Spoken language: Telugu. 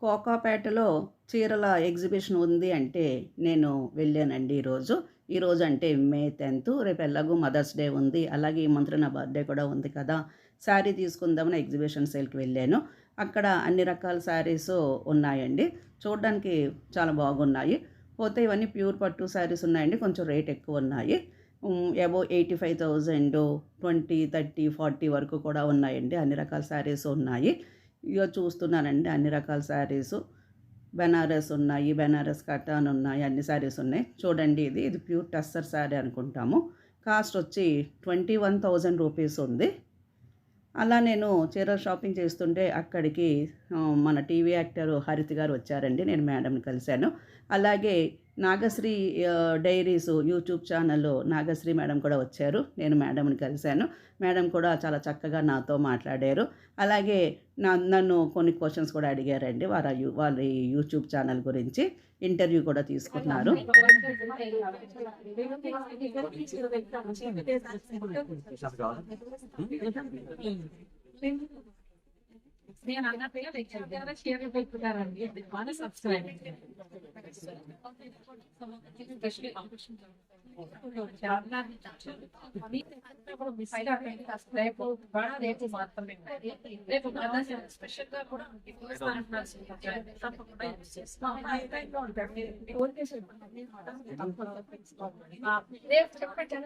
కోకాపేటలో చీరల ఎగ్జిబిషన్ ఉంది అంటే నేను వెళ్ళానండి ఈరోజు. ఈరోజు అంటే మే 10 రేపు ఎలాగో మదర్స్ డే ఉంది. అలాగే ఈ మంత్ నా బర్త్‌డే కూడా ఉంది కదా! శారీ తీసుకుందామని ఎగ్జిబిషన్ సేల్‌కి వెళ్ళాను. అక్కడ అన్ని రకాల శారీసు ఉన్నాయండి. చూడడానికి చాలా బాగున్నాయి. పోతే ఇవన్నీ ప్యూర్ పట్టు శారీస్ ఉన్నాయండి. కొంచెం రేట్ ఎక్కువున్నాయి. అబోవ్ 85,000, 20, 30, 40 వరకు కూడా ఉన్నాయండి. అన్ని రకాల శారీస్ ఉన్నాయి. ఇగో చూస్తున్నానండి అన్ని రకాల శారీసు. బెనారస్ ఉన్నాయి, బెనారస్ కటాన్ ఉన్నాయి, అన్ని శారీస్ ఉన్నాయి. చూడండి ఇది ప్యూర్ టస్సర్ శారీ అనుకుంటాము. కాస్ట్ వచ్చి 21,000 రూపీస్ ఉంది. అలా నేను చీరల షాపింగ్ చేస్తుంటే అక్కడికి మన టీవీ యాక్టర్ హరిత గారు వచ్చారండి. నేను మేడంని కలిశాను. అలాగే నాగశ్రీ డైరీస్ యూట్యూబ్ ఛానల్లో నాగశ్రీ మేడం కూడా వచ్చారు. నేను మేడంని కలిశాను. మేడం కూడా చాలా చక్కగా నాతో మాట్లాడారు. అలాగే నన్ను కొన్ని క్వశ్చన్స్ కూడా అడిగారండి. వాళ్ళ యూట్యూబ్ ఛానల్ గురించి ఇంటర్వ్యూ కూడా తీసుకున్నారు. నేను అన్నట్టుగా దగ్గర షేర్ పెట్టుకున్నారండి మన సబ్స్క్రైబ్ రేపు రేపు మాత్రమే రేపు స్పెషల్ గా కూడా తప్పకుండా యూజ్ చేస్తాం. రేపు చెప్పండి.